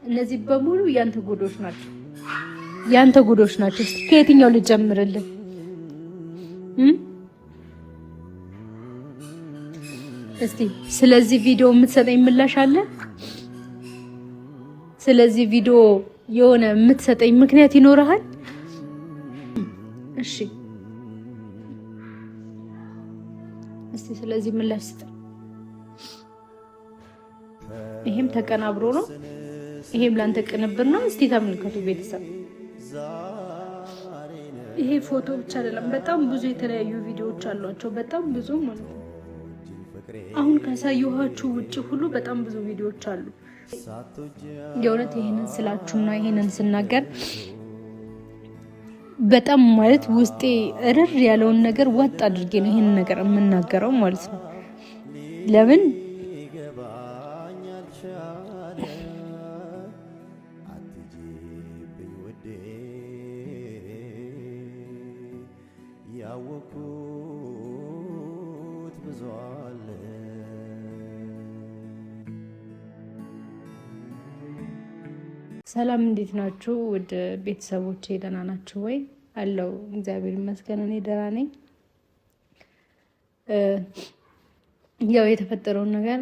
እነዚህ በሙሉ ያንተ ጉዶች ናቸው። እስቲ ከየትኛው ልጀምርልህ? እስቲ ስለዚህ ቪዲዮ የምትሰጠኝ ምላሽ አለ? ስለዚህ ቪዲዮ የሆነ የምትሰጠኝ ምክንያት ይኖርሃል? እሺ እስቲ ስለዚህ ምላሽ ስጥ። ይሄም ተቀናብሮ ነው፣ ይሄም ላንተ ቅንብር ነው። እስቲ ተመልከቱ ቤተሰብ። ይሄ ፎቶ ብቻ አይደለም፣ በጣም ብዙ የተለያዩ ቪዲዮዎች አሏቸው። በጣም ብዙ ማለት ነው። አሁን ካሳየኋችሁ ውጪ ሁሉ በጣም ብዙ ቪዲዮዎች አሉ። የእውነት ይሄንን ስላችሁና ይሄንን ስናገር በጣም ማለት ውስጤ እርር ያለውን ነገር ወጥ አድርጌ ነው ይሄንን ነገር የምናገረው ማለት ነው። ለምን ሰላም እንዴት ናችሁ? ውድ ቤተሰቦቼ ደህና ናችሁ ወይ? አለው እግዚአብሔር ይመስገን እኔ ደህና ነኝ። ያው የተፈጠረውን ነገር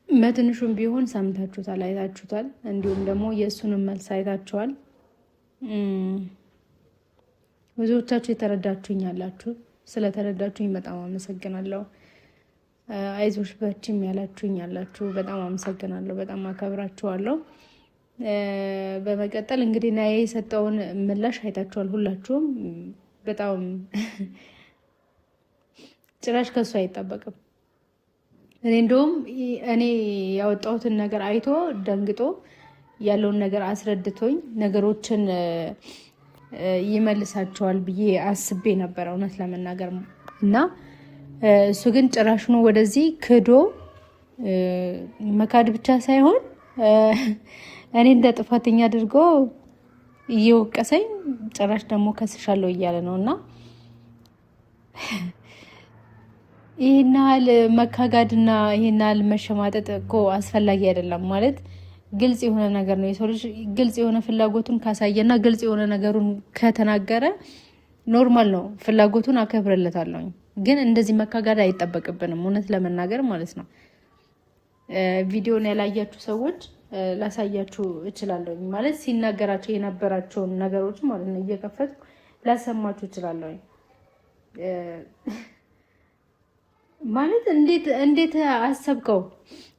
በትንሹም ቢሆን ሰምታችሁታል፣ አይታችሁታል። እንዲሁም ደግሞ የእሱንም መልስ አይታችኋል። ብዙዎቻችሁ የተረዳችሁኝ ያላችሁ፣ ስለተረዳችሁኝ በጣም አመሰግናለሁ። አይዞሽ በርቺም ያላችሁኝ ያላችሁ በጣም አመሰግናለሁ፣ በጣም አከብራችኋለሁ። በመቀጠል እንግዲህ ናዬ የሰጠውን ምላሽ አይታችኋል ሁላችሁም። በጣም ጭራሽ ከሱ አይጠበቅም። እኔ እንደውም እኔ ያወጣሁትን ነገር አይቶ ደንግጦ ያለውን ነገር አስረድቶኝ ነገሮችን ይመልሳቸዋል ብዬ አስቤ ነበር እውነት ለመናገር እና እሱ ግን ጭራሽ ነው ወደዚህ ክዶ መካድ ብቻ ሳይሆን እኔ እንደ ጥፋተኛ አድርጎ እየወቀሰኝ ጭራሽ ደግሞ ከስሻለሁ እያለ ነውና ይሄን ያህል መካጋድና ይሄን ያህል መሸማጠጥ እኮ አስፈላጊ አይደለም። ማለት ግልጽ የሆነ ነገር ነው። የሰው ልጅ ግልጽ የሆነ ፍላጎቱን ካሳየና ግልጽ የሆነ ነገሩን ከተናገረ ኖርማል ነው። ፍላጎቱን አከብርለታለሁ። ግን እንደዚህ መካጋድ አይጠበቅብንም እውነት ለመናገር ማለት ነው። ቪዲዮን ያላያችሁ ሰዎች ላሳያችሁ እችላለሁ። ማለት ሲናገራቸው የነበራቸውን ነገሮች ማለት ነው እየከፈቱ ላሰማችሁ እችላለሁ። ማለት እንዴት አሰብከው?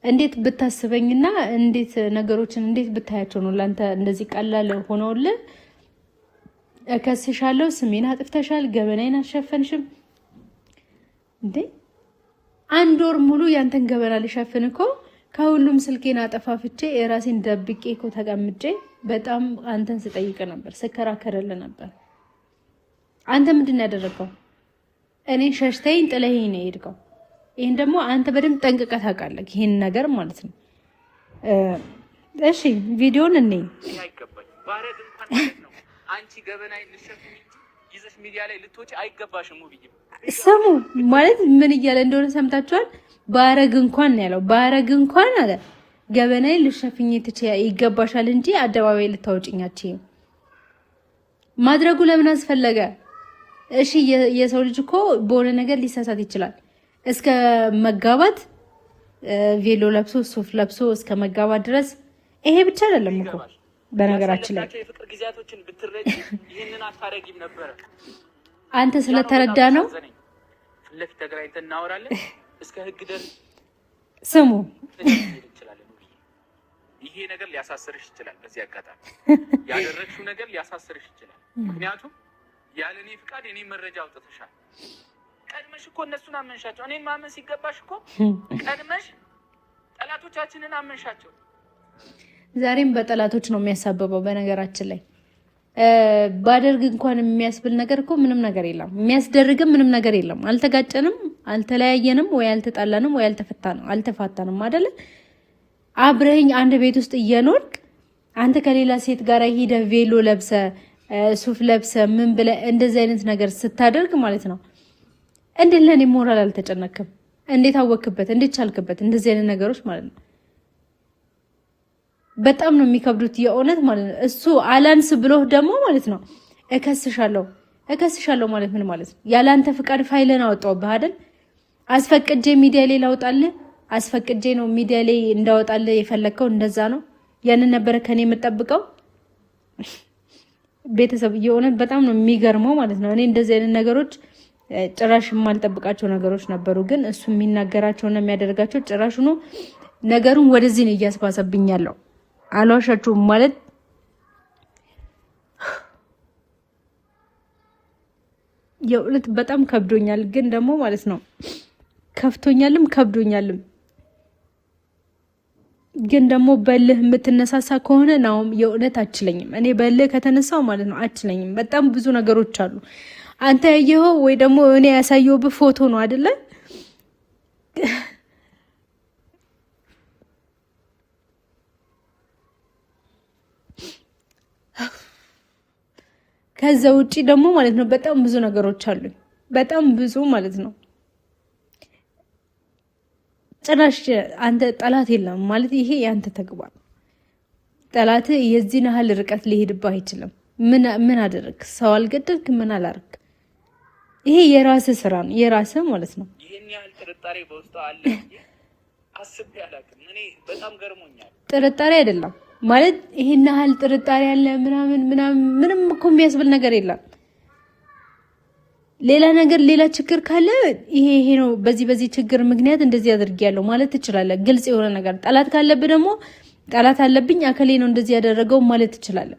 እንዴት ብታስበኝና እንዴት ነገሮችን እንዴት ብታያቸው ነው ላንተ እንደዚህ ቀላል ሆነውልህ? እከስሻለሁ፣ ስሜን አጥፍተሻል፣ ገበናዬን አልሸፈንሽም እንዴ? አንድ ወር ሙሉ ያንተን ገበና ልሸፍን እኮ ከሁሉም ስልኬን አጠፋፍቼ የራሴን ደብቄ እኮ ተቀምጬ በጣም አንተን ስጠይቅ ነበር፣ ስከራከርልህ ነበር። አንተ ምንድን ነው ያደረገው? እኔ ሸሽተኝ ጥለኸኝ ነው የሄድከው። ይሄን ደግሞ አንተ በደንብ ጠንቅቀህ ታውቃለህ፣ ይሄን ነገር ማለት ነው። እሺ ቪዲዮን እኔ አንቺ ገበናይ ልሸፍኝ ይዘሽ ሚዲያ ላይ ልትወጪ አይገባሽም። ስሙ ማለት ምን እያለ እንደሆነ ሰምታችኋል? ባረግ እንኳን ነው ያለው። ባረግ እንኳን አለ ገበናይ ልሸፍኝ ይገባሻል እንጂ አደባባይ ልታወጪኛችሁ ማድረጉ ለምን አስፈለገ? እሺ የሰው ልጅ እኮ በሆነ ነገር ሊሳሳት ይችላል። እስከ መጋባት ቬሎ ለብሶ ሱፍ ለብሶ እስከ መጋባት ድረስ ይሄ ብቻ አይደለም እኮ በነገራችን ላይ የፍቅር ጊዜያቶችን ብትረጂ ይሄንን አታረጊም ነበር። አንተ ስለተረዳ ነው። ለፊት ተገናኝተን እናወራለን። እስከ ህግ ደር ስሙ ይሄ ነገር ሊያሳስርሽ ይችላል። በዚህ አጋጣሚ ያደረግሽው ነገር ሊያሳስርሽ ይችላል። ምክንያቱም ያለኔ ፍቃድ እኔ መረጃ አውጥተሻል። ቀድመሽ እኮ እነሱን አመንሻቸው። እኔን ማመን ሲገባሽ እኮ ቀድመሽ ጠላቶቻችንን አመንሻቸው። ዛሬም በጠላቶች ነው የሚያሳበበው። በነገራችን ላይ ባደርግ እንኳን የሚያስብል ነገር እኮ ምንም ነገር የለም። የሚያስደርግም ምንም ነገር የለም። አልተጋጨንም፣ አልተለያየንም፣ ወይ አልተጣላንም፣ ወይ አልተፋታንም አይደለ? አብረኝ አንድ ቤት ውስጥ እየኖርክ አንተ ከሌላ ሴት ጋር ሄደ ቬሎ ለብሰ ሱፍ ለብሰ ምን ብለ እንደዚህ አይነት ነገር ስታደርግ ማለት ነው እንዴት ለኔ ሞራል አልተጨነከም? እንዴት አወክበት? እንዴት ቻልክበት? እንደዚህ አይነት ነገሮች ማለት ነው በጣም ነው የሚከብዱት የእውነት ማለት ነው። እሱ አላንስ ብሎ ደግሞ ማለት ነው እከስሻለሁ ማለት ምን ማለት ነው? ያላንተ ፍቃድ ፋይልን አወጣውብህ አይደል? አስፈቅጄ ሚዲያ ላይ ላውጣልህ፣ አስፈቅጄ ነው ሚዲያ ላይ እንዳወጣልህ የፈለከው። እንደዛ ነው ያንን ነበረ ከኔ የምጠብቀው። ቤተሰብ የእውነት በጣም ነው የሚገርመው ማለት ነው። እኔ እንደዚህ አይነት ነገሮች ጭራሽ የማልጠብቃቸው ነገሮች ነበሩ፣ ግን እሱ የሚናገራቸውና የሚያደርጋቸው ጭራሽ ነው ነገሩን ወደዚህ ነው እያስባሰብኝ ያለው። አልዋሻችሁም ማለት የእውነት በጣም ከብዶኛል፣ ግን ደግሞ ማለት ነው ከፍቶኛልም ከብዶኛልም። ግን ደግሞ በልህ የምትነሳሳ ከሆነ ነው የእውነት አችለኝም። እኔ በልህ ከተነሳው ማለት ነው አችለኝም። በጣም ብዙ ነገሮች አሉ። አንተ ያየኸው ወይ ደግሞ እኔ ያሳየሁብህ ፎቶ ነው አይደለ? ከዛ ውጪ ደግሞ ማለት ነው በጣም ብዙ ነገሮች አሉ። በጣም ብዙ ማለት ነው። ጭራሽ አንተ ጠላት የለም ማለት ይሄ ያንተ ተግባር። ጠላት የዚህን ያህል ርቀት ሊሄድብህ አይችልም። ምን አደረግ? ሰው አልገደልክ፣ ምን አላረክ? ይሄ የራስህ ስራ ነው፣ የራስህ ማለት ነው። ይሄን ያህል ጥርጣሬ በውስጥ አለ አስቤ አላውቅም። እኔ በጣም ገርሞኛል። ጥርጣሬ አይደለም ማለት ይሄን ያህል ጥርጣሬ አለ ምንም እኮ የሚያስብል ነገር የለም። ሌላ ነገር ሌላ ችግር ካለ ይሄ ነው በዚህ ችግር ምክንያት እንደዚህ አድርጌያለሁ ማለት ትችላለህ። ግልጽ የሆነ ነገር ጠላት ካለብህ ደግሞ ጠላት አለብኝ አከሌ ነው እንደዚህ ያደረገው ማለት ትችላለህ።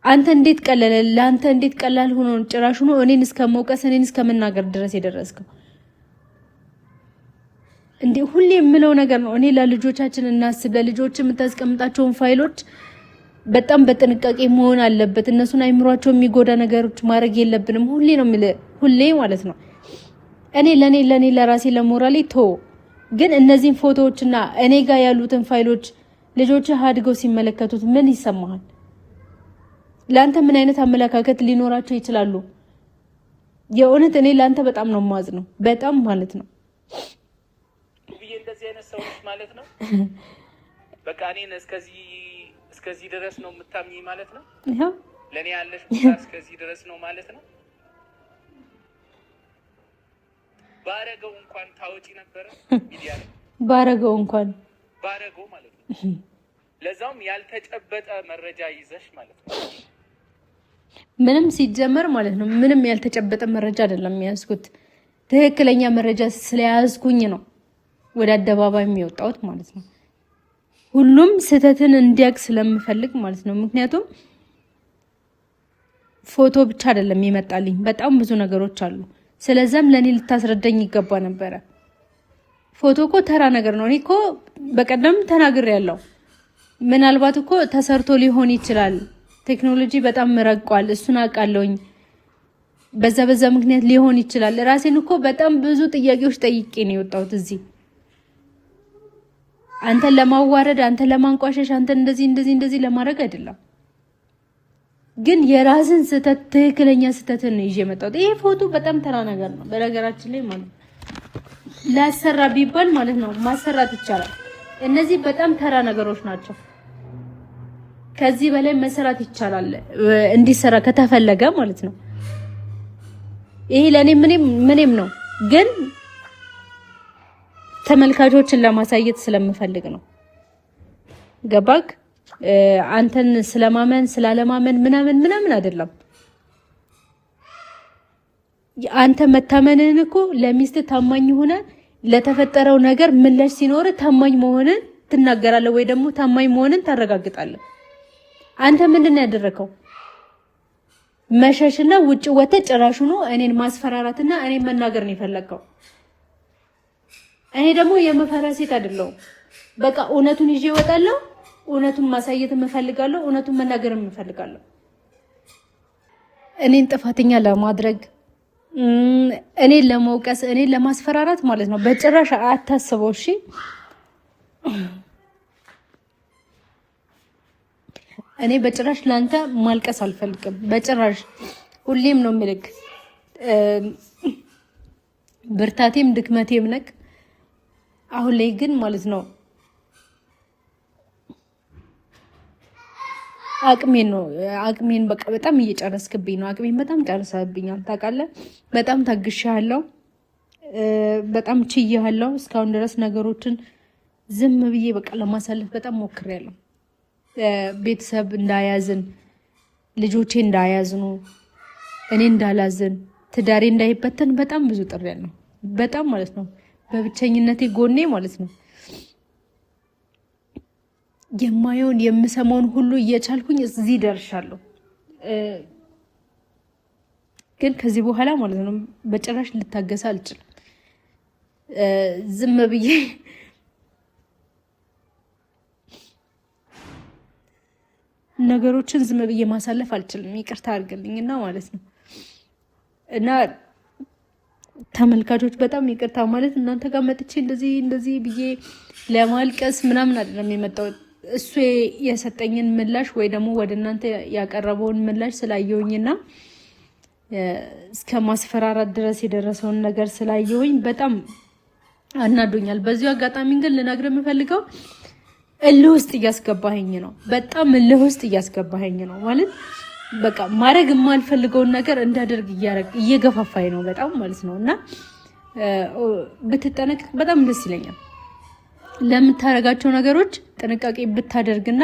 አንተ እንዴት ቀለለ? ለአንተ እንዴት ቀላል ሆኖ ጭራሽ ሆኖ እኔን እስከመውቀስ እኔን እስከመናገር ድረስ የደረስከው? እንዴ ሁሌ የምለው ነገር ነው። እኔ ለልጆቻችን እናስብ። ለልጆች የምታስቀምጣቸውን ፋይሎች በጣም በጥንቃቄ መሆን አለበት። እነሱን አይምሯቸው የሚጎዳ ነገሮች ማድረግ የለብንም። ሁሌ ነው የምልህ፣ ሁሌ ማለት ነው። እኔ ለኔ ለራሴ ለሞራሌ ግን እነዚህን ፎቶዎችና እኔ ጋር ያሉትን ፋይሎች ልጆች አድገው ሲመለከቱት ምን ይሰማሃል? ለአንተ ምን አይነት አመለካከት ሊኖራቸው ይችላሉ? የእውነት እኔ ለአንተ በጣም ነው የማዝነው፣ በጣም ማለት ነው። እንደዚህ አይነት ሰዎች ማለት ነው በቃ እኔን እስከዚህ ድረስ ነው የምታምኚኝ ማለት ነው። ለኔ ያለሽ ቦታ እስከዚህ ድረስ ነው ማለት ነው። ባረገው እንኳን ታወጪ ነበረ ሚዲያ ላይ ባረገው ማለት ነው። ለዛውም ያልተጨበጠ መረጃ ይዘሽ ማለት ነው። ምንም ሲጀመር ማለት ነው ምንም ያልተጨበጠ መረጃ አይደለም የሚያዝኩት፣ ትክክለኛ መረጃ ስለያዝኩኝ ነው ወደ አደባባይ የሚወጣው ማለት ነው። ሁሉም ስህተትን እንዲያቅ ስለምፈልግ ማለት ነው። ምክንያቱም ፎቶ ብቻ አይደለም ይመጣልኝ፣ በጣም ብዙ ነገሮች አሉ። ስለዛም ለኔ ልታስረዳኝ ይገባ ነበረ። ፎቶ እኮ ተራ ነገር ነው። እኔ እኮ በቀደም ተናግሬያለሁ። ምናልባት እኮ ተሰርቶ ሊሆን ይችላል። ቴክኖሎጂ በጣም ረቋል፣ እሱን አውቃለሁኝ። በዛ ምክንያት ሊሆን ይችላል። ራሴን እኮ በጣም ብዙ ጥያቄዎች ጠይቄ ነው የወጣሁት እዚህ። አንተን ለማዋረድ፣ አንተን ለማንቋሸሽ፣ አንተን እንደዚህ ለማድረግ አይደለም። ግን የራስን ስህተት ትክክለኛ ስህተትን ነው ይዤ የመጣሁት። ይሄ ፎቶ በጣም ተራ ነገር ነው በነገራችን ላይ ማለት ነው። ላሰራ ቢባል ማለት ነው ማሰራት ይቻላል። እነዚህ በጣም ተራ ነገሮች ናቸው። ከዚህ በላይ መሰራት ይቻላል እንዲሰራ ከተፈለገ ማለት ነው። ይሄ ለኔ ምንም ነው፣ ግን ተመልካቾችን ለማሳየት ስለምፈልግ ነው። ገባክ? አንተን ስለማመን ስላለማመን ምናምን አይደለም። አንተ መታመንህን እኮ ለሚስት ታማኝ ሆነ ለተፈጠረው ነገር ምላሽ ሲኖር ታማኝ መሆንን ትናገራለህ ወይ ደግሞ ታማኝ መሆንን ታረጋግጣለህ። አንተ ምንድነው ያደረከው? መሸሽና ውጭ ወጥተህ ጭራሹ ነው እኔን ማስፈራራትና እኔን መናገር ነው የፈለከው። እኔ ደግሞ የመፈራ ሴት አይደለሁም። በቃ እውነቱን ይዤ እወጣለሁ። እውነቱን ማሳየት እፈልጋለሁ። እውነቱን መናገር እፈልጋለሁ። እኔን ጥፋተኛ ለማድረግ እኔን ለመውቀስ እኔን ለማስፈራራት ማለት ነው በጭራሽ አታስበው። እሺ እኔ በጭራሽ ላንተ ማልቀስ አልፈልግም። በጭራሽ ሁሌም ነው ምልክ ብርታቴም ድክመቴም ነክ። አሁን ላይ ግን ማለት ነው አቅሜን በቃ በጣም እየጨረስክብኝ ነው። አቅሜን በጣም ጨርሰህብኛል ታውቃለህ። በጣም ታግሻለሁ፣ በጣም ችያለሁ። እስካሁን ድረስ ነገሮችን ዝም ብዬ በቃ ለማሳለፍ በጣም ሞክሬያለሁ። ቤተሰብ እንዳያዝን፣ ልጆቼ እንዳያዝኑ፣ እኔ እንዳላዝን፣ ትዳሬ እንዳይበተን በጣም ብዙ ጥሬያለሁ። በጣም ማለት ነው በብቸኝነቴ ጎኔ ማለት ነው የማየውን የምሰማውን ሁሉ እየቻልኩኝ እዚህ ደርሻለሁ። ግን ከዚህ በኋላ ማለት ነው በጭራሽ ልታገስ አልችልም። ዝም ብዬ ነገሮችን ዝም ብዬ ማሳለፍ አልችልም። ይቅርታ አድርግልኝና ማለት ነው። እና ተመልካቾች በጣም ይቅርታ ማለት እናንተ ጋር መጥቼ እንደዚህ ብዬ ለማልቀስ ምናምን አይደለም የመጣሁት። እሱ የሰጠኝን ምላሽ ወይ ደግሞ ወደ እናንተ ያቀረበውን ምላሽ ስላየሁኝና እስከ ማስፈራራት ድረስ የደረሰውን ነገር ስላየሁኝ በጣም አናዶኛል። በዚሁ አጋጣሚ ግን ልነግርህ የምፈልገው እልህ ውስጥ እያስገባኸኝ ነው። በጣም እልህ ውስጥ እያስገባኸኝ ነው ማለት በቃ ማድረግ የማልፈልገውን ነገር እንዳደርግ እየገፋፋኝ ነው በጣም ማለት ነው። እና ብትጠነቀቅ በጣም ደስ ይለኛል። ለምታደርጋቸው ነገሮች ጥንቃቄ ብታደርግና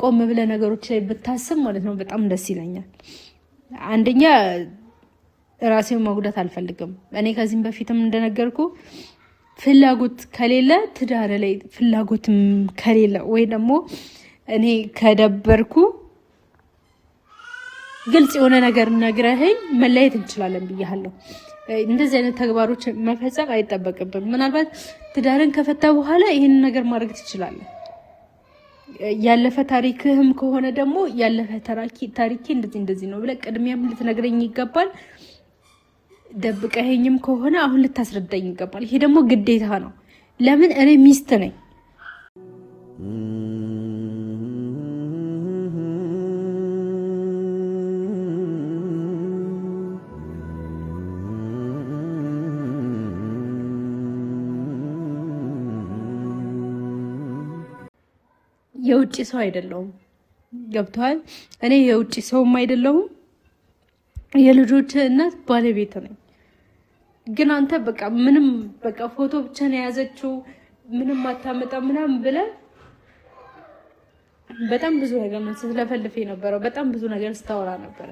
ቆም ብለህ ነገሮች ላይ ብታስብ ማለት ነው በጣም ደስ ይለኛል። አንደኛ ራሴን መጉዳት አልፈልግም። እኔ ከዚህም በፊትም እንደነገርኩ ፍላጎት ከሌለ ትዳር ላይ ፍላጎትም ከሌለ ወይ ደግሞ እኔ ከደበርኩ ግልጽ የሆነ ነገር ነግረኸኝ መለየት እንችላለን ብያለሁ። እንደዚህ አይነት ተግባሮች መፈጸም አይጠበቅብም። ምናልባት ትዳርን ከፈታ በኋላ ይህን ነገር ማድረግ ትችላለህ። ያለፈ ታሪክህም ከሆነ ደግሞ ያለፈ ታሪኬ እንደዚህ ነው ብለህ ቅድሚያም ልትነግረኝ ይገባል። ደብቀኸኝም ከሆነ አሁን ልታስረዳኝ ይገባል። ይሄ ደግሞ ግዴታ ነው። ለምን እኔ ሚስት ነኝ። የውጭ ሰው አይደለሁም። ገብቶሃል? እኔ የውጭ ሰውም አይደለሁም። የልጆች እናት ባለቤት ነኝ። ግን አንተ በቃ ምንም በቃ ፎቶ ብቻ ነው የያዘችው ምንም አታመጣ ምናምን ብለህ በጣም ብዙ ነገር ነው ስለፈልፌ ነበረው። በጣም ብዙ ነገር ስታወራ ነበረ።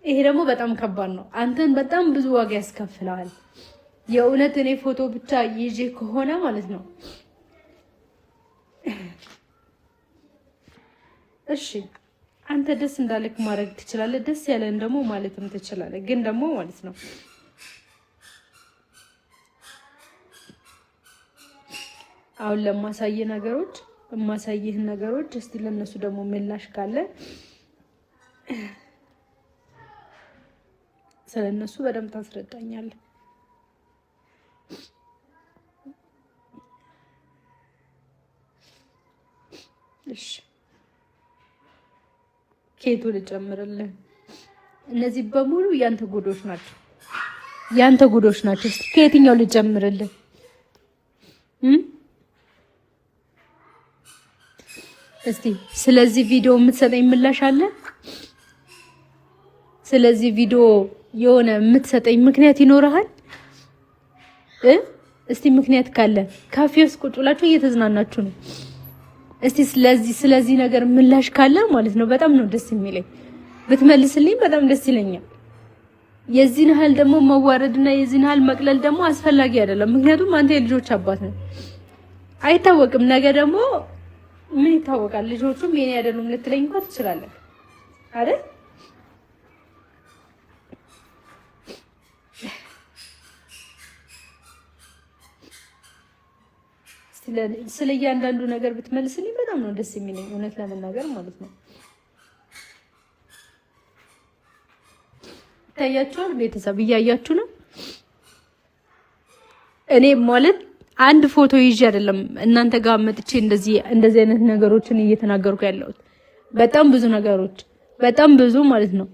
ይሄ ደግሞ በጣም ከባድ ነው። አንተን በጣም ብዙ ዋጋ ያስከፍለዋል። የእውነት እኔ ፎቶ ብቻ ይዤ ከሆነ ማለት ነው እሺ አንተ ደስ እንዳለክ ማድረግ ትችላለህ። ደስ ያለን ደግሞ ማለትም ትችላለህ። ግን ደግሞ ማለት ነው አሁን ለማሳየህ ነገሮች እስቲ ለነሱ ደግሞ ምላሽ ካለ ስለነሱ በደንብ ታስረዳኛለህ። እሺ ኬቱ ልጨምርልህ። እነዚህ በሙሉ ያንተ ጉዶች ናቸው። እስቲ ከየትኛው ልጨምርልህ? እስቲ ስለዚህ ቪዲዮ የምትሰጠኝ ምላሽ አለ? ስለዚህ ቪዲዮ የሆነ የምትሰጠኝ ምክንያት ይኖርሃል? እስቲ ምክንያት ካለ ካፌ ውስጥ ቁጭ ብላችሁ እየተዝናናችሁ ነው። እስቲ ስለዚህ ነገር ምላሽ ካለ ማለት ነው በጣም ነው ደስ የሚለኝ። ብትመልስልኝ በጣም ደስ ይለኛል። የዚህን ያህል ደግሞ መዋረድና የዚህን ያህል መቅለል ደግሞ አስፈላጊ አይደለም። ምክንያቱም አንተ የልጆች አባት ነህ። አይታወቅም፣ ነገ ደግሞ ምን ይታወቃል፣ ልጆቹም የኔ አይደሉም ልትለኝ እንኳን ትችላለህ አይደል? ስለ እያንዳንዱ ነገር ብትመልስልኝ በጣም ነው ደስ የሚለኝ፣ እውነት ለመናገር ማለት ነው። ታያችኋል፣ ቤተሰብ እያያችሁ ነው። እኔ ማለት አንድ ፎቶ ይዤ አይደለም እናንተ ጋር መጥቼ እንደዚህ አይነት ነገሮችን እየተናገርኩ ያለሁት። በጣም ብዙ ነገሮች፣ በጣም ብዙ ማለት ነው።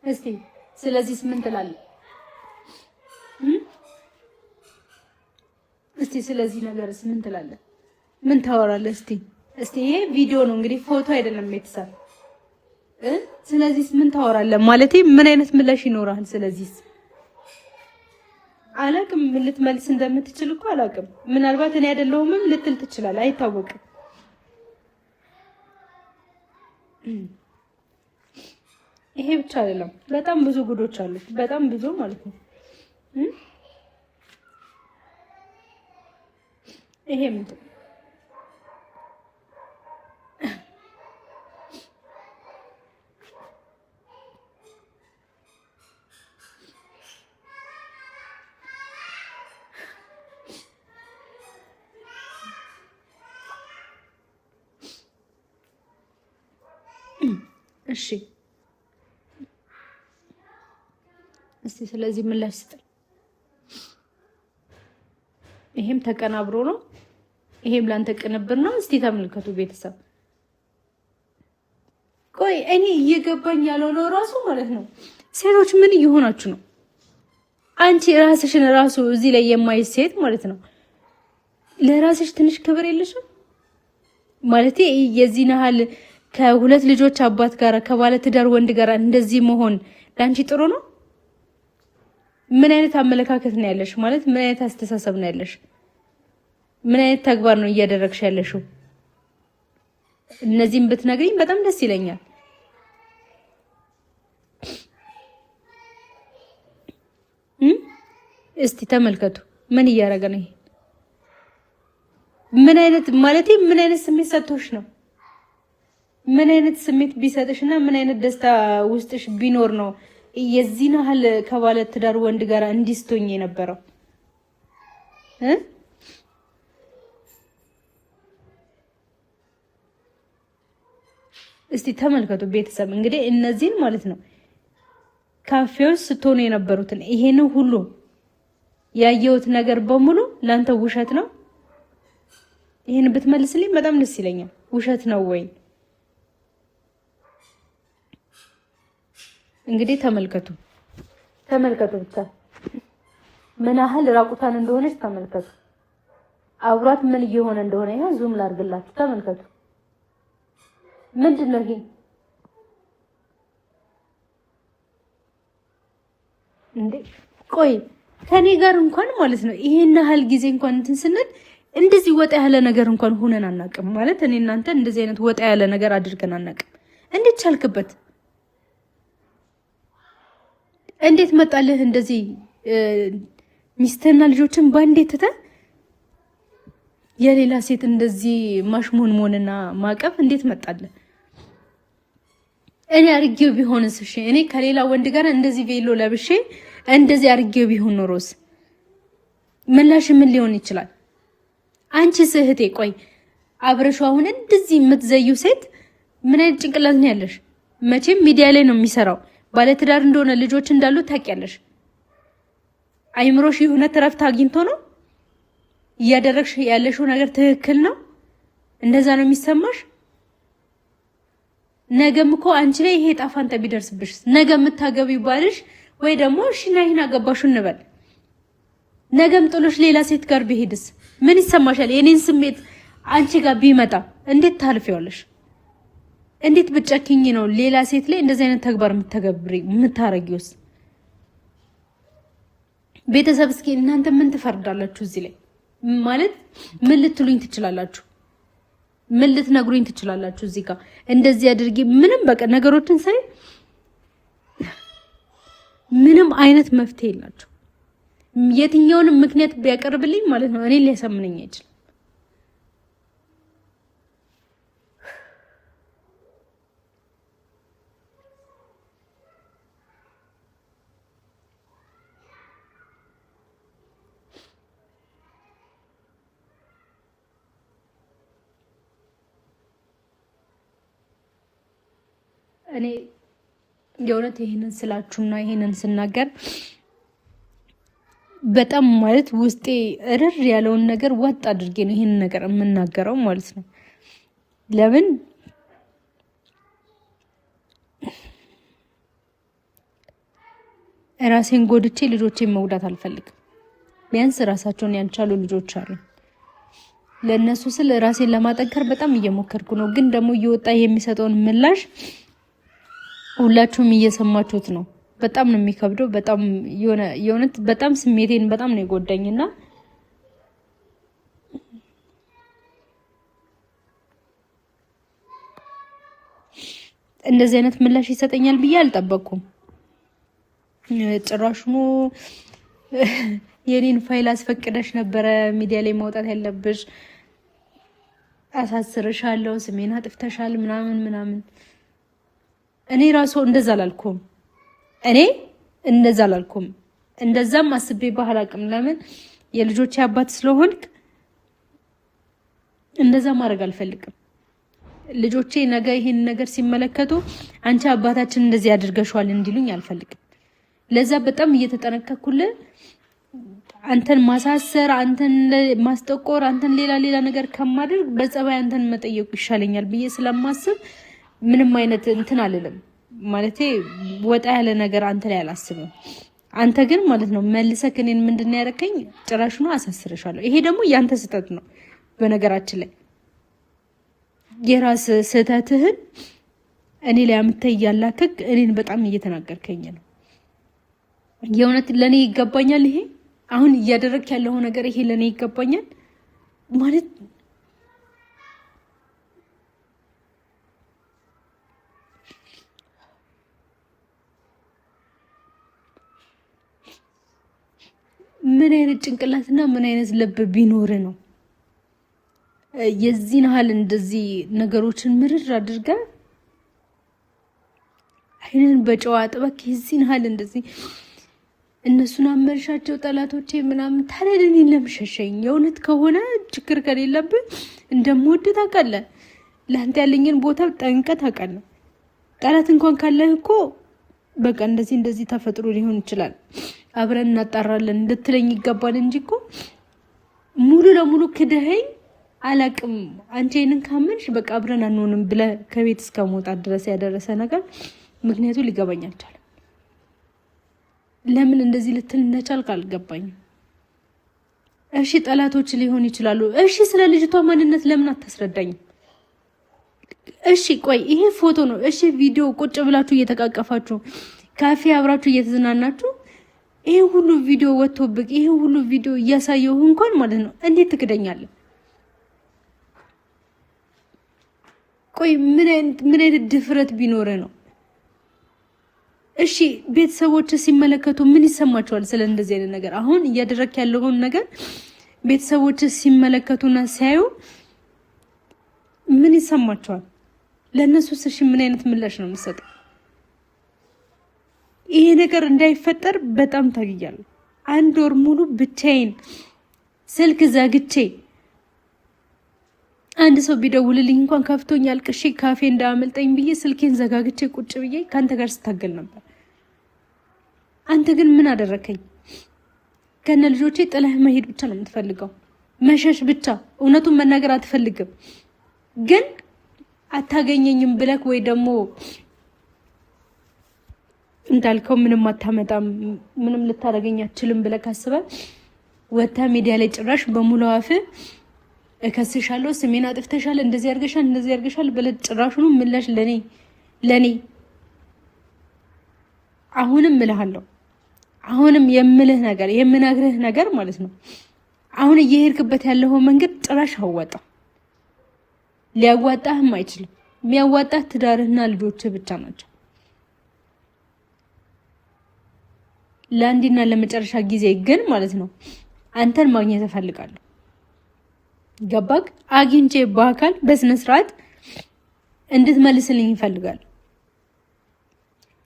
እስቲ ስለዚህ ምን ትላለህ? እስቲ ስለዚህ ነገርስ ምን ትላለህ? ምን ታወራለህ? እስቲ ይሄ ቪዲዮ ነው እንግዲህ ፎቶ አይደለም ቤተሰብ። ስለዚህ ምን ታወራለህ? ማለቴ ምን አይነት ምላሽ ይኖራል? ስለዚህ አላቅም ምን ልትመልስ እንደምትችል እኮ አላቅም። ምናልባት እኔ አይደለሁምም ልትል ትችላለህ፣ አይታወቅም። ይሄ ብቻ አይደለም፣ በጣም ብዙ ጉዶች አሉ። በጣም ብዙ ማለት ነው። ይሄ ምንድን እሺ እስቲ ስለዚህ ምላሽ ስጠኝ። ይሄም ተቀናብሮ ነው፣ ይሄም ላንተ ቅንብር ነው። እስቲ ተመልከቱ ቤተሰብ። ቆይ እኔ እየገባኝ ያለው ነው ራሱ ማለት ነው። ሴቶች ምን እየሆናችሁ ነው? አንቺ ራስሽን ራሱ እዚህ ላይ የማይስ ሴት ማለት ነው። ለራስሽ ትንሽ ክብር የለሽም ማለት የዚህ ነሃል ከሁለት ልጆች አባት ጋር ከባለ ትዳር ወንድ ጋር እንደዚህ መሆን ላንቺ ጥሩ ነው? ምን አይነት አመለካከት ነው ያለሽ? ማለት ምን አይነት አስተሳሰብ ነው ያለሽ? ምን አይነት ተግባር ነው እያደረግሽ ያለሽው? እነዚህም ብትነግሪኝ በጣም ደስ ይለኛል። እስቲ ተመልከቱ ምን እያደረገ ነው ይሄ? ምን አይነት ማለት ምን አይነት ስሜት ሰጥቶሽ ነው? ምን አይነት ስሜት ቢሰጥሽና ምን አይነት ደስታ ውስጥሽ ቢኖር ነው የዚህ ነሃል ከባለ ትዳር ወንድ ጋር እንዲስቶኝ የነበረው? እስቲ ተመልከቱ ቤተሰብ። እንግዲህ እነዚህን ማለት ነው ካፌዎች ስትሆኑ የነበሩትን ይሄን ሁሉ ያየሁት ነገር በሙሉ ላንተ ውሸት ነው? ይሄን ብትመልስልኝ በጣም ደስ ይለኛል። ውሸት ነው ወይ? እንግዲህ ተመልከቱ ብቻ ምን ያህል ራቁታን እንደሆነች ተመልከቱ። አብሯት ምን እየሆነ እንደሆነ ይሄ ዙም ላድርግላችሁ። ተመልከቱ። ምንድነው ይሄ እንዴ? ቆይ ከኔ ጋር እንኳን ማለት ነው ይሄን ያህል ጊዜ እንኳን እንትን ስንል እንደዚህ ወጣ ያለ ነገር እንኳን ሆነን አናውቅም። ማለት እኔ እናንተ እንደዚህ አይነት ወጣ ያለ ነገር አድርገን አናውቅም። እንዴት ቻልክበት? እንዴት መጣልህ? እንደዚህ ሚስትና ልጆችን ባንዴ ትተህ የሌላ ሴት እንደዚህ ማሽሞንሞንና ማቀፍ እንዴት መጣልህ? እኔ አርጌው ቢሆንስ? እሺ እኔ ከሌላ ወንድ ጋር እንደዚህ ቬሎ ለብሼ እንደዚህ አርጌው ቢሆን ኖሮስ ምላሽ ምን ሊሆን ይችላል? አንቺስ እህቴ ቆይ አብረሽው አሁን እንደዚህ የምትዘዩ ሴት ምን አይነት ጭንቅላት ነው ያለሽ? መቼም ሚዲያ ላይ ነው የሚሰራው። ባለትዳር እንደሆነ ልጆች እንዳሉ ታውቂያለሽ። አይምሮሽ የሆነ ተረፍታ አግኝቶ ነው እያደረግሽ ያለሽው ነገር ትክክል ነው? እንደዛ ነው የሚሰማሽ? ነገም እኮ አንቺ ላይ ይሄ ጣፋንተ ቢደርስብሽ ነገ የምታገቢው ባልሽ ወይ ደግሞ እሺ ናይና ገባሹ እንበል ነገም ጥሎሽ ሌላ ሴት ጋር ቢሄድስ ምን ይሰማሻል? የኔን ስሜት አንቺ ጋር ቢመጣ እንዴት ታልፊዋለሽ? እንዴት ብጨክኝ ነው ሌላ ሴት ላይ እንደዚህ አይነት ተግባር የምታረጊውስ? ቤተሰብ እስኪ እናንተ ምን ትፈርዳላችሁ እዚህ ላይ? ማለት ምን ልትሉኝ ትችላላችሁ? ምን ልትነግሩኝ ትችላላችሁ? እዚህ ጋር እንደዚህ አድርጊ ምንም በቃ ነገሮችን ሳይ ምንም አይነት መፍትሄ የላችሁ። የትኛውንም ምክንያት ቢያቀርብልኝ ማለት ነው እኔ ሊያሳምነኝ አይችልም። እኔ የእውነት ይሄንን ስላችሁና ይሄንን ስናገር በጣም ማለት ውስጤ እርር ያለውን ነገር ወጥ አድርጌ ነው ይሄንን ነገር የምናገረው ማለት ነው። ለምን ራሴን ጎድቼ ልጆቼን መጉዳት አልፈልግም። ቢያንስ ራሳቸውን ያልቻሉ ልጆች አሉ። ለነሱ ስለ ራሴን ለማጠንከር በጣም እየሞከርኩ ነው። ግን ደግሞ እየወጣ የሚሰጠውን ምላሽ ሁላችሁም እየሰማችሁት ነው። በጣም ነው የሚከብደው። በጣም የሆነት በጣም ስሜቴን በጣም ነው የጎዳኝና እንደዚህ አይነት ምላሽ ይሰጠኛል ብዬ አልጠበቅኩም። ጭራሽኑ የኔን ፋይል አስፈቅደሽ ነበረ ሚዲያ ላይ ማውጣት ያለብሽ፣ አሳስርሻለሁ፣ ስሜን አጥፍተሻል ምናምን። እኔ ራሱ እንደዛ አላልኩም። እንደዛም አስቤ ባህል አቅም ለምን የልጆቼ አባት ስለሆንክ እንደዛ ማድረግ አልፈልግም። ልጆቼ ነገ ይሄን ነገር ሲመለከቱ አንቺ አባታችን እንደዚህ ያድርገሻል እንዲሉኝ አልፈልግም። ለዛ በጣም እየተጠነቀቅኩልህ አንተን ማሳሰር፣ አንተን ማስጠቆር፣ አንተን ሌላ ነገር ከማድረግ በጸባይ አንተን መጠየቁ ይሻለኛል ብዬ ስለማስብ ምንም አይነት እንትን አልልም። ማለቴ ወጣ ያለ ነገር አንተ ላይ አላስብም። አንተ ግን ማለት ነው መልሰህ እኔን ምንድነው ያደረከኝ? ጭራሽ ነው አሳስረሻለሁ። ይሄ ደግሞ ያንተ ስህተት ነው። በነገራችን ላይ የራስ ስህተትህን እኔ ላይ አምጥተህ እያላከክ እኔን በጣም እየተናገርከኝ ነው። የእውነት ለኔ ይገባኛል? ይሄ አሁን እያደረክ ያለው ነገር ይሄ ለኔ ይገባኛል ማለት ምን አይነት ጭንቅላትና ምን አይነት ልብ ቢኖር ነው የዚህን ያህል እንደዚህ ነገሮችን ምርር አድርጋ አይነን በጨዋ አጥበክ የዚህን ያህል እንደዚህ እነሱን አመርሻቸው ጠላቶቼ ምናምን ታረደኝ ለምሸሸኝ? የእውነት ከሆነ ችግር ከሌለብህ እንደምወድ ታውቃለህ። ለአንተ ያለኝን ቦታ ጠንቀህ ታውቃለህ። ጠላት እንኳን ካለህ እኮ በቃ እንደዚህ ተፈጥሮ ሊሆን ይችላል አብረን እናጣራለን እንድትለኝ ይገባል እንጂ እኮ ሙሉ ለሙሉ ክደኸኝ አላቅም አንቺ እነን ካመንሽ በቃ አብረን አንሆንም ብለህ ከቤት እስከ መውጣት ድረስ ያደረሰ ነገር ምክንያቱ ሊገባኝ አልቻለም። ለምን እንደዚህ ልትል እንደቻልክ አልገባኝም። እሺ ጠላቶች ሊሆን ይችላሉ። እሺ ስለ ልጅቷ ማንነት ለምን አታስረዳኝም? እሺ ቆይ ይሄ ፎቶ ነው። እሺ ቪዲዮ ቁጭ ብላችሁ እየተቃቀፋችሁ ካፌ አብራችሁ እየተዝናናችሁ ይሄ ሁሉ ቪዲዮ ወጥቶብክ ይሄ ሁሉ ቪዲዮ እያሳየው እንኳን ማለት ነው እንዴት ትክደኛለህ? ቆይ ምን አይነት ድፍረት ቢኖር ነው? እሺ ቤተሰቦች ሲመለከቱ ምን ይሰማቸዋል? ስለ እንደዚህ አይነት ነገር አሁን እያደረክ ያለውን ነገር ቤተሰቦች ሲመለከቱና ሲያዩ ምን ይሰማቸዋል? ለነሱስ እሺ ምን አይነት ምላሽ ነው የምትሰጠው? ይሄ ነገር እንዳይፈጠር በጣም ታግያለሁ። 1 ወር ሙሉ ብቻዬን ስልክ ዘግቼ አንድ ሰው ቢደውልልኝ እንኳን ከፍቶኝ አልቅሼ ካፌ እንዳመልጠኝ ብዬ ስልኬን ዘጋግቼ ቁጭ ብዬ ካንተ ጋር ስታገል ነበር። አንተ ግን ምን አደረከኝ? ከነ ልጆቼ ጥለህ መሄድ ብቻ ነው የምትፈልገው፣ መሸሽ ብቻ። እውነቱን መናገር አትፈልግም። ግን አታገኘኝም ብለክ ወይ ደግሞ እንዳልከው ምንም አታመጣም ምንም ልታረገኝ አትችልም ብለክ አስበህ ወጥተህ ሚዲያ ላይ ጭራሽ በሙሉ አፍ እከስሻለሁ፣ ስሜን አጥፍተሻል፣ እንደዚህ ያርገሻል ብለህ ጭራሹን ምላሽ ለኔ አሁንም እልሃለሁ፣ አሁንም የምልህ ነገር የምነግርህ ነገር ማለት ነው አሁን እየሄድክበት ያለው መንገድ ጭራሽ አዋጣ ሊያዋጣህም አይችልም። የሚያዋጣህ ትዳርህና ልጆችህ ብቻ ናቸው። ለአንዴና ለመጨረሻ ጊዜ ግን ማለት ነው አንተን ማግኘት እፈልጋለሁ። ገባክ? አግኝቼ በአካል በስነ ስርዓት እንድትመልስልኝ ይፈልጋል።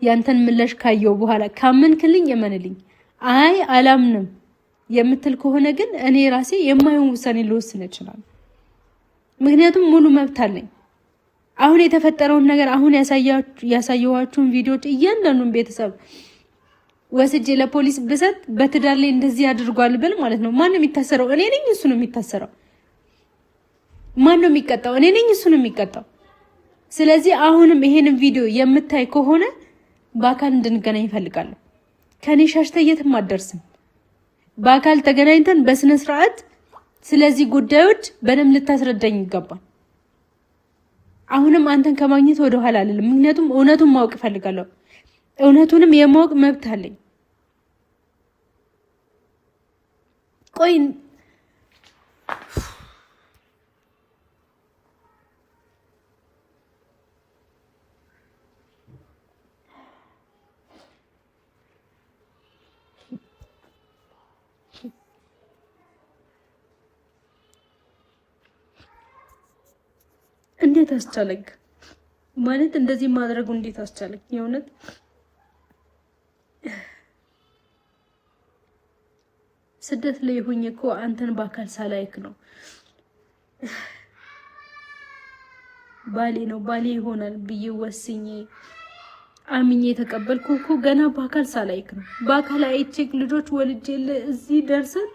ያንተን ምላሽ ካየው በኋላ ካመንክልኝ እመንልኝ። አይ አላምንም የምትል ከሆነ ግን እኔ ራሴ የማይሆን ውሳኔ ልወስን እችላለሁ። ምክንያቱም ሙሉ መብት አለኝ። አሁን የተፈጠረውን ነገር አሁን ያሳየኋችሁን ቪዲዮዎች እያንዳንዱን ቤተሰብ ወስጄ ለፖሊስ ብሰጥ በትዳር ላይ እንደዚህ አድርጓል ብል ማለት ነው ማን ነው የሚታሰረው? እኔ ነኝ? እሱ ነው የሚታሰረው? ማን ነው የሚቀጣው? እኔ ነኝ? እሱ ነው የሚቀጣው? ስለዚህ አሁንም ይሄንን ቪዲዮ የምታይ ከሆነ በአካል እንድንገናኝ እፈልጋለሁ። ከኔ ሸሽተህ የትም አትደርስም። በአካል ተገናኝተን በስነ ስርዓት ስለዚህ ጉዳዮች በደንብ ልታስረዳኝ ይገባል። አሁንም አንተን ከማግኘት ወደ ኋላ አልልም፣ ምክንያቱም እውነቱን ማወቅ እፈልጋለሁ። እውነቱንም የማወቅ መብት አለኝ። ቆይ እንዴት አስቻለክ? ማለት እንደዚህ ማድረጉ እንዴት አስቻለክ? የእውነት ስደት ላይ ሆኜ እኮ አንተን በአካል ሳላይክ ነው። ባሌ ይሆናል ብዬ ወስኜ አምኜ የተቀበልኩ እኮ ገና በአካል ሳላይክ ነው። በአካል አይቼክ ልጆች ወልጄ እዚህ ደርሰን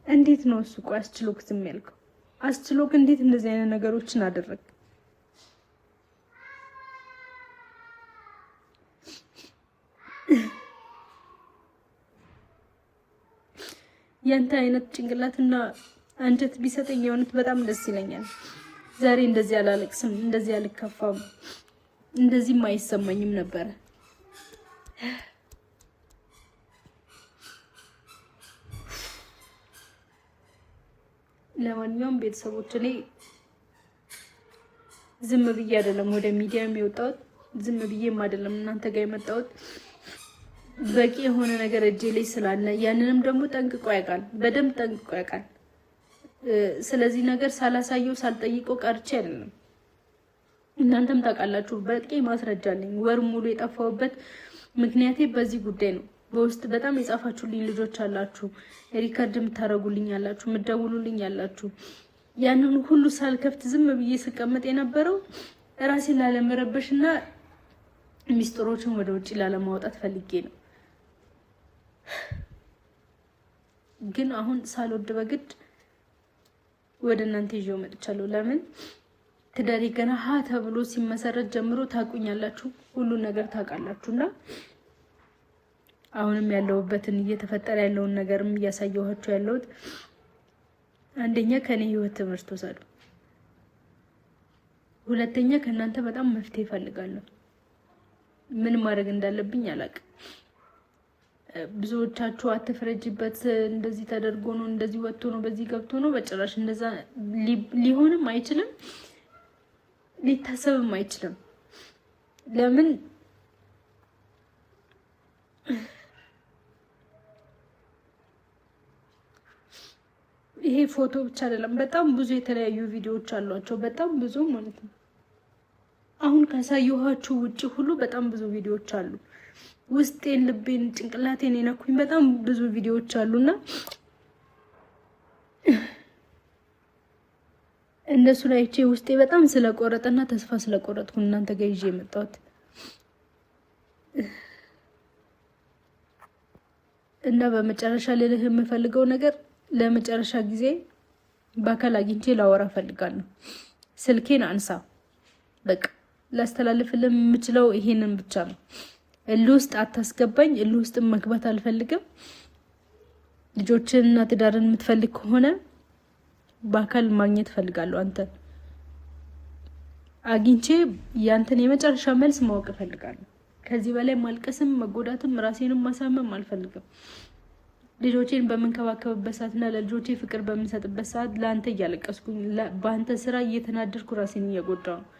እንዴት ነው እሱ? ቆይ አስችሎክ ዝም ያልከው? አስችሎክ እንዴት እንደዚህ አይነት ነገሮችን አደረግ? ያንተ አይነት ጭንቅላትና አንጀት ቢሰጠኝ የሆነት በጣም ደስ ይለኛል። ዛሬ እንደዚህ አላለቅስም፣ እንደዚህ አልከፋም፣ እንደዚህም አይሰማኝም ነበር። ለማንኛውም ቤተሰቦች እኔ ዝም ብዬ አይደለም ወደ ሚዲያ የወጣሁት፣ ዝም ብዬም አይደለም እናንተ ጋር የመጣሁት። በቂ የሆነ ነገር እጄ ላይ ስላለ ያንንም ደግሞ ጠንቅቆ ያውቃል፣ በደንብ ጠንቅቆ ያውቃል። ስለዚህ ነገር ሳላሳየው ሳልጠይቀው ቀርቼ አይደለም። እናንተም ታውቃላችሁ፣ በቂ ማስረጃ አለኝ። ወር ሙሉ የጠፋሁበት ምክንያቴ በዚህ ጉዳይ ነው። በውስጥ በጣም የጻፋችሁልኝ ልጆች አላችሁ፣ ሪከርድ የምታደርጉልኝ አላችሁ፣ የምትደውሉልኝ አላችሁ። ያንን ሁሉ ሳልከፍት ዝም ብዬ ስቀመጥ የነበረው ራሴን ላለመረበሽና ሚስጥሮችን ወደ ውጭ ላለማውጣት ፈልጌ ነው። ግን አሁን ሳልወድ በግድ ወደ እናንተ ይዤው መጥቻለሁ። ለምን ትዳሬ ገና ሀ ተብሎ ሲመሰረት ጀምሮ ታውቁኛላችሁ፣ ሁሉን ነገር ታውቃላችሁና አሁንም ያለውበትን እየተፈጠረ ያለውን ነገርም እያሳየኋችሁ ያለሁት አንደኛ ከኔ ህይወት ትምህርት ወሰዱ፣ ሁለተኛ ከእናንተ በጣም መፍትሄ እፈልጋለሁ። ምን ማድረግ እንዳለብኝ አላውቅም። ብዙዎቻችሁ አትፍረጅበት፣ እንደዚህ ተደርጎ ነው፣ እንደዚህ ወጥቶ ነው፣ በዚህ ገብቶ ነው። በጭራሽ እንደዛ ሊሆንም አይችልም፣ ሊታሰብም አይችልም። ለምን ይሄ ፎቶ ብቻ አይደለም፣ በጣም ብዙ የተለያዩ ቪዲዮዎች አሏቸው፣ በጣም ብዙ ማለት ነው። አሁን ካሳየኋችሁ ውጪ ሁሉ በጣም ብዙ ቪዲዮዎች አሉ። ውስጤን፣ ልቤን፣ ጭንቅላቴን የነኩኝ በጣም ብዙ ቪዲዮዎች አሉና እነሱ ላይ እቺ ውስጤ በጣም ስለቆረጠና ተስፋ ስለቆረጥኩ እናንተ ጋር ይዤ የመጣሁት እና በመጨረሻ ልልህ የምፈልገው ነገር ለመጨረሻ ጊዜ በአካል አግኝቼ ላወራ ፈልጋለሁ። ስልኬን አንሳ። በቃ ላስተላልፍልህ የምችለው ይሄንን ብቻ ነው። እልህ ውስጥ አታስገባኝ። እልህ ውስጥ መግባት አልፈልግም። ልጆችንና ትዳርን የምትፈልግ ከሆነ በአካል ማግኘት ፈልጋለሁ። አንተ አግኝቼ ያንተን የመጨረሻ መልስ ማወቅ ፈልጋለሁ። ከዚህ በላይ ማልቀስም መጎዳትም ራሴንም ማሳመም አልፈልግም። ልጆቼን በመንከባከብበት ሰዓትና ለልጆቼ ፍቅር በምሰጥበት ሰዓት ለአንተ እያለቀስኩኝ በአንተ ስራ እየተናደድኩ ራሴን እየጎዳሁ ነው።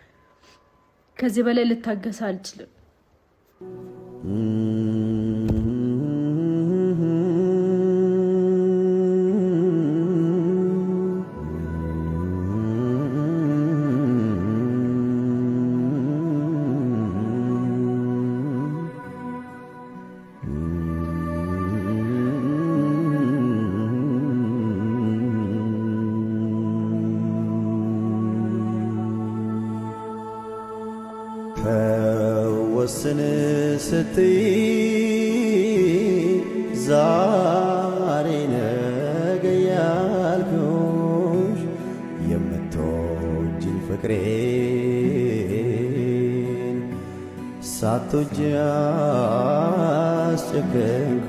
ከዚህ በላይ ልታገስ አልችልም። ወስን ስትይ ዛሬ ነገ ያልኩሽ የምትወጂኝ ፍቅሬን ሳትወጂ ጨከንኩ